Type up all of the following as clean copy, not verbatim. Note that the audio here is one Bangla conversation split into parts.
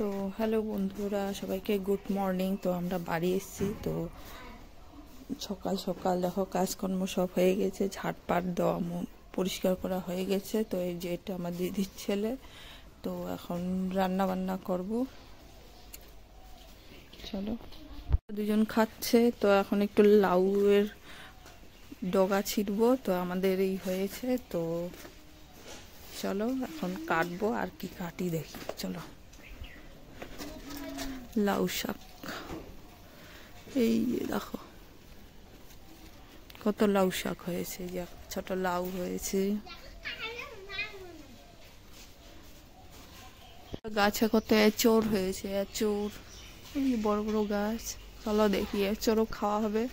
তো হ্যালো বন্ধুরা, সবাইকে গুড মর্নিং। তো আমরা বাড়ি এসেছি। তো সকাল সকাল দেখো কাজকর্ম সব হয়ে গেছে, ঝাড়পাট দেওয়া পরিষ্কার করা হয়ে গেছে। তো এই যে এটা আমার দিদির ছেলে। তো এখন রান্না বান্না করব, চলো। দুজন খাচ্ছে। তো এখন একটু লাউয়ের ডগা ছিটবো। তো আমাদের এই হয়েছে। তো চলো এখন কাটবো, আর কি কাটি দেখি, চলো। লাউ শাক, এই দেখো কত লাউ শাক হয়েছে, যে ছোট লাউ হয়েছে। গাছে কত এঁচড় হয়েছে, এঁচড়, এই বড় বড় গাছ। চলো দেখি, এঁচড়ও খাওয়া হবে।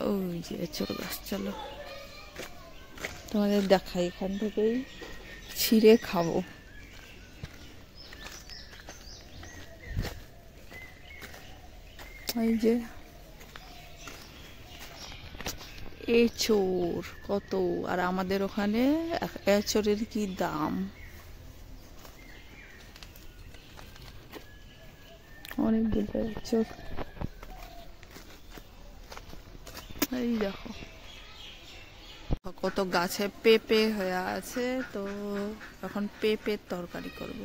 ওই যে এঁচড় গাছ, চলো তোমাদের দেখাই, এখান থেকেই ছিঁড়ে খাবো। এই যে এঁচড় কত, আর আমাদের ওখানে এঁচড়ের কি দাম, অনেক গুলো এঁচড়। এই দেখো কত গাছে পেঁপে হয়ে আছে। তো এখন পেঁপের তরকারি করব।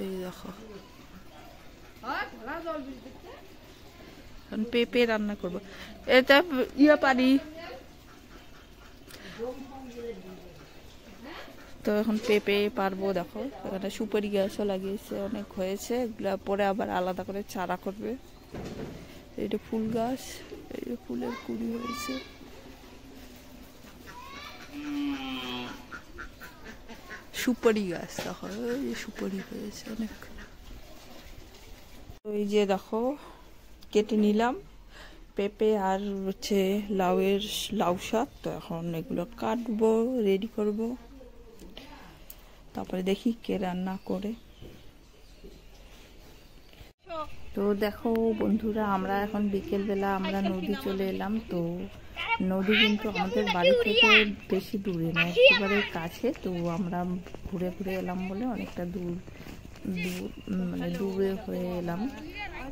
এই দেখো এখন পেঁপে রান্না করব। এটা পারি। তো এখন পেঁপে পারবো। দেখো এখানে সুপারি গাছও লাগিয়েছে, অনেক হয়েছে। এগুলা পরে আবার আলাদা করে চারা করবে। এটা ফুল গাছ, এই যে ফুলের কুড়ি হয়েছে। সুপারি গাছ দেখো, এই যে সুপারি হয়েছে অনেক। এই যে দেখো কেটে নিলাম পেঁপে আর হচ্ছে লাউ শাক। তো এখন এগুলো কাটবো, রেডি করব, তারপরে দেখি কে রান্না করে। তো দেখো বন্ধুরা, আমরা এখন বিকেলবেলা আমরা নদী চলে এলাম। তো নদী কিন্তু আমাদের বাড়ি থেকে বেশি দূরে না, একেবারে কাছে। তো আমরা ঘুরে ঘুরে এলাম বলে অনেকটা দূর মানে দূরে হয়ে এলাম।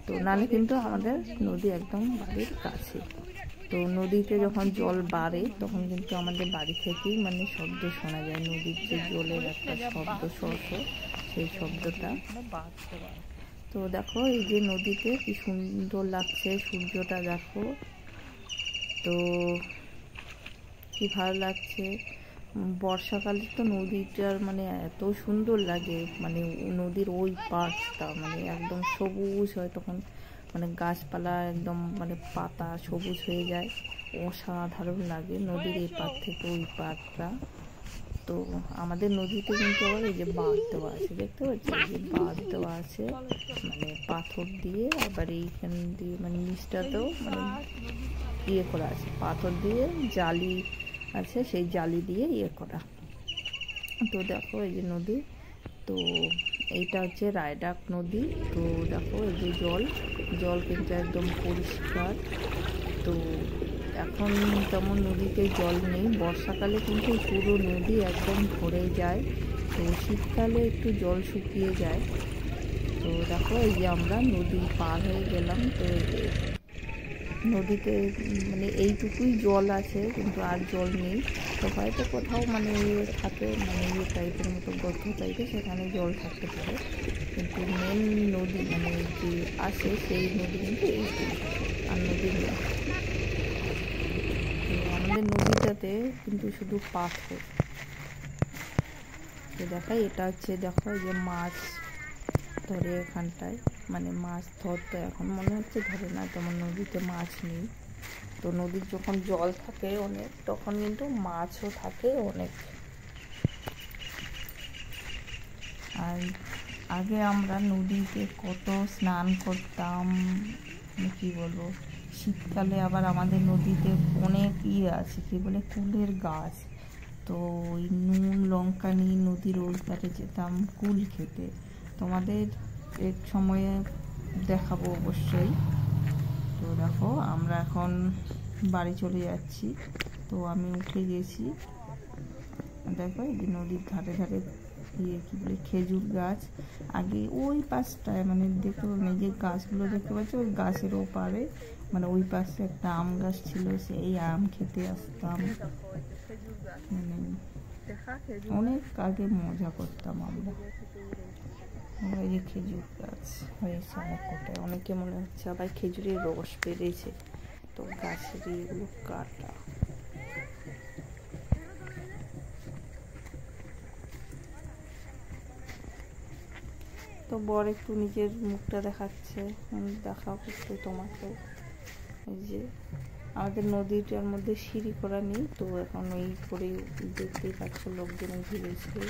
তো নাহলে কিন্তু আমাদের নদী একদম বাড়ির কাছে। তো নদীতে যখন জল বাড়ে তখন কিন্তু আমাদের বাড়ি থেকেই মানে শব্দ শোনা যায়, নদীর যে জলের একটা শব্দ সেই শব্দটা। তো দেখো এই যে নদীতে কি সুন্দর লাগছে, সূর্যটা দেখো, তো কি ভালো লাগছে। বর্ষাকালে তো নদীটার মানে এত সুন্দর লাগে, মানে নদীর ওই পাশটা মানে একদম সবুজ হয় তখন, মানে গাছপালা একদম মানে পাতা সবুজ হয়ে যায়, অসাধারণ লাগে নদীর এই পার থেকে ওই পারটা। তো আমাদের নদীতে কিন্তু আবার এই যে বাঁধ দেওয়া আছে, দেখতে পাচ্ছি এই যে বাঁধ দেওয়া আছে, মানে পাথর দিয়ে, আবার এইখান দিয়ে মানে নিচটাতেও মানে ইয়ে করা আছে, পাথর দিয়ে জালি আছে, সেই জালি দিয়ে ইয়ে করা। তো দেখো এই যে নদী, তো এইটা হচ্ছে রায়ডাক নদী। তো দেখো এই যে জল কিন্তু একদম পরিষ্কার। তো এখন তেমন নদীতে জল নেই, বর্ষাকালে কিন্তু পুরো নদী একদম ভরে যায়। তো শীতকালে একটু জল শুকিয়ে যায়। তো দেখো এই যে আমরা নদী পার হয়ে গেলাম। তো নদীতে মানে এইটুকুই জল আছে, কিন্তু আর জল নেই। তো হয়তো কোথাও মানে ইয়ে থাকে, মানে ইয়ে টাইপের মতো গর্ত টাইপের, সেখানে জল থাকতে পারে, কিন্তু মেন নদী মানে যে আসে সেই নদী কিন্তু এইটুকু, আর নদী নেই। তো আমাদের নদীটাতে কিন্তু শুধু পাথর। তো দেখাই, এটা হচ্ছে দেখো যে মাছ ধরে এখানটায়, মানে মাছ ধরতে এখন মনে হচ্ছে ধরে না, তেমন নদীতে মাছ নেই। তো নদীর যখন জল থাকে অনেক, তখন কিন্তু মাছও থাকে অনেক। আর আগে আমরা নদীতে কত স্নান করতাম, কি বলবো। শীতকালে আবার আমাদের নদীতে অনেক আছে, কি বলে, কুলের গাছ। তো ওই নুন লঙ্কা নিয়ে নদীর ওই পারে যেতাম কুল খেতে। তোমাদের এক সময়ে দেখাবো অবশ্যই। তো দেখো আমরা এখন বাড়ি চলে যাচ্ছি। তো আমি উঠে গেছি, দেখো এই যে নদীর ধারে ধারে ইয়ে কি বলে খেজুর গাছ। আগে ওই পাশটায় মানে দেখতে পাবেন যে গাছগুলো দেখতে পাচ্ছি, ওই গাছের ওপারে মানে ওই পাশে একটা আম গাছ ছিল, সেই আম খেতে আসতাম। মানে অনেক আগে মজা করতাম আমরা। এই যে খেজুর গাছ হয়েছে অনেক কোটায়, অনেকে মনে হচ্ছে আবার খেজুরের রস বেড়েছে, তো গাছের এগুলো কাটা। তো বর একটু নিজের মুখটা দেখাচ্ছে, আমি দেখাও একটু তোমাকে। এই যে আমাদের নদীটার মধ্যে সিঁড়ি করা নেই, তো এখন ওই করে দেখতেই পাচ্ছ লোকজন ঘিরেছে,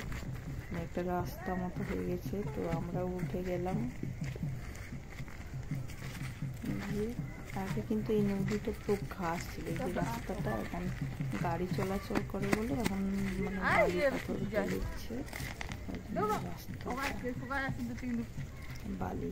একটা রাস্তা মতো হয়ে গেছে, তো আমরাও উঠে গেলাম। আগে কিন্তু এই নদীটা পুরো ঘাস ছিল, এই যে রাস্তাটা এখন গাড়ি চলাচল করে বলে এখন মানে বালি পাথর দিচ্ছে রাস্তা বালি।